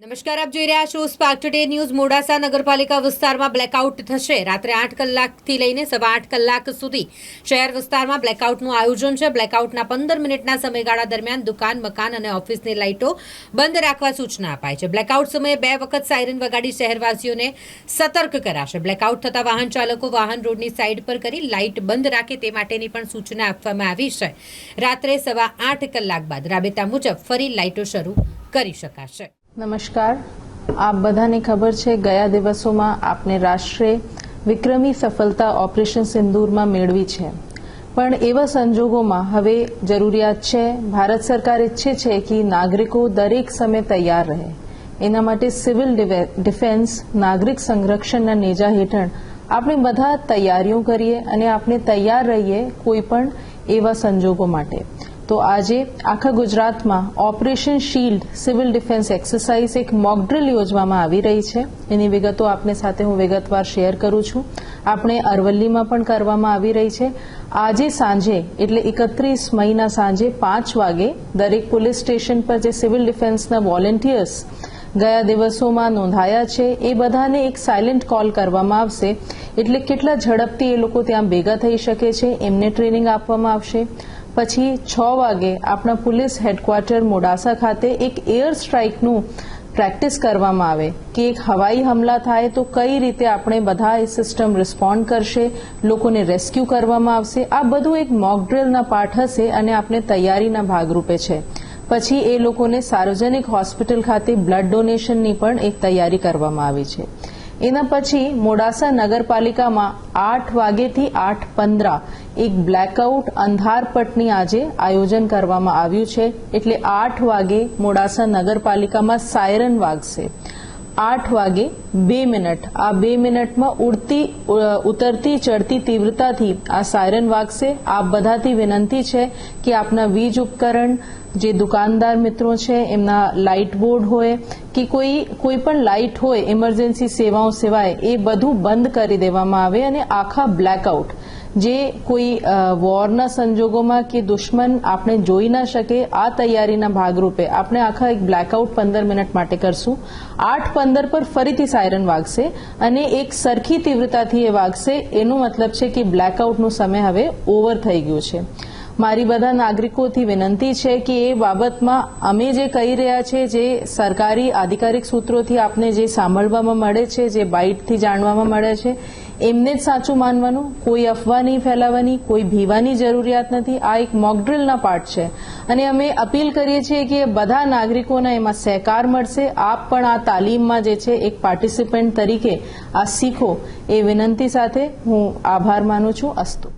નમસ્કાર, આપ જોઈ રહ્યા છો સ્પાર્ક ટુડે ન્યૂઝ। મોડાસા નગરપાલિકા વિસ્તારમાં બ્લેકઆઉટ થશે। રાત્રે 8 કલાકથી લઈને સવા 8 કલાક સુધી શહેર વિસ્તારમાં બ્લેકઆઉટનું આયોજન છે। બ્લેકઆઉટના 15 મિનિટના સમયગાળા દરમિયાન દુકાન, મકાન અને ઓફિસની લાઇટો બંધ રાખવા સૂચના અપાઈ છે। બ્લેકઆઉટ સમયે 2 વખત સાયરન વગાડી શહેરવાસીઓને સતર્ક કરાશે। બ્લેકઆઉટ થતા વાહન ચાલકો વાહન રોડની સાઇડ પર કરી લાઇટ બંધ રાખે તે માટેની પણ સૂચના આપવામાં આવી છે। રાત્રે સવા 8 કલાક બાદ રાબેતા મુજબ ફરી લાઇટો શરૂ કરી શકાશે। નમસ્કાર, આપ બધાને ખબર છે ગયા દિવસોમાં આપને રાષ્ટ્રે વિક્રમી સફળતા ઓપરેશન સિંદૂરમાં મેળવી છે, પણ એવા સંજોગોમાં હવે જરૂરિયાત છે, ભારત સરકાર ઈચ્છે છે કે નાગરિકો દરેક સમય તૈયાર રહે। એના માટે સિવિલ ડિફેન્સ નાગરિક સંરક્ષણના નેજા હેઠળ આપણે બધા તૈયારીઓ કરીએ અને આપણે તૈયાર રહીએ કોઈ પણ એવા સંજોગો માટે। તો આજે આખા ગુજરાતમાં operation shield civil defence exercise એક મોક ડ્રિલ યોજવામાં આવી રહી છે। એની વિગતો આપને સાથે હું વિગતવાર શેર કરું છું। આપણે અરવલ્લીમાં પણ કરવામાં આવી રહી છે। આજે સાંજે એટલે 31 મઈના સાંજે 5 વાગે દરેક પોલીસ સ્ટેશન પર જે સિવિલ ડિફેન્સના વોલેન્ટિયર્સ ગયા દિવસોમાં નોંધાયા છે એ બધાને એક સાયલેન્ટ કોલ કરવામાં આવશે, એટલે કેટલા ઝડપથી એ લોકો ત્યાં ભેગા થઈ શકે છે એમને ટ્રેનિંગ આપવામાં આવશે। પછી 6 વાગે આપણા પોલીસ હેડક્વાર્ટર મોડાસા ખાતે એક એર સ્ટ્રાઇકનું પ્રેક્ટિસ કરવામાં આવે કે એક હવાઈ હમલા થાય તો કઈ રીતે આપણે બધા એ સિસ્ટમ રિસ્પોન્ડ કરશે, લોકોને રેસ્ક્યુ કરવામાં આવશે। આ બધું એક મોક ડ્રિલના પાર્ટ હશે અને આપણે તૈયારીના ભાગરૂપે છે। પછી એ લોકોને સાર્વજનિક હોસ્પિટલ ખાતે બ્લડ ડોનેશનની પણ એક તૈયારી કરવામાં આવી છે। એના પછી મોડાસા નગરપાલિકામાં 8 વાગ્યેથી 8:15 એક બ્લેકઆઉટ અંધારપટની આજે આયોજન કરવામાં આવ્યું છે, એટલે 8 વાગે મોડાસા નગરપાલિકામાં સાયરન વાગશે। 8 વાગે 2 મિનિટ, આ 2 મિનિટમાં ઉતરતી ચડતી તીવ્રતાથી આ સાયરન વાગશે। આપ બધાથી વિનંતી છે કે આપના વીજ ઉપકરણ, જે દુકાનદાર મિત્રો છે એમના લાઇટ બોર્ડ હોય કે કોઈ પણ લાઇટ હોય ઇમરજન્સી સેવાઓ સિવાય એ બધું બંધ કરી દેવામાં આવે અને આખા બ્લેકઆઉટ જે કોઈ વોરના સંજોગોમાં કે દુશ્મન આપણે જોઈ ના શકે, આ તૈયારીના ભાગરૂપે આપણે આખા એક બ્લેકઆઉટ 15 મિનિટ માટે કરશું। 8:15 પર ફરીથી સાયરન વાગશે અને એક સરખી તીવ્રતાથી એ વાગશે। એનો મતલબ છે કે બ્લેકઆઉટનો સમય હવે ઓવર થઈ ગયો છે। મારી બધા નાગરિકોથી વિનંતી છે કે એ બાબતમાં અમે જે કહી રહ્યા છે, જે સરકારી આધિકારિક સૂત્રોથી આપને જે સાંભળવામાં મળે છે, જે બાઇટથી જાણવામાં મળે છે, એમને જ સાચું માનવાનું, કોઈ અફવા નહીં ફેલાવવાની, કોઈ ભીવાની જરૂરિયાત નથી। આ એક મોક ડ્રિલના પાર્ટ છે અને અમે અપીલ કરીએ છીએ કે બધા નાગરિકોના એમાં સહકાર મળશે। આપ પણ આ તાલીમમાં જે છે એક પાર્ટિસિપન્ટ તરીકે આ શીખો, એ વિનંતી સાથે હું આભાર માનું છું। અસ્તુ।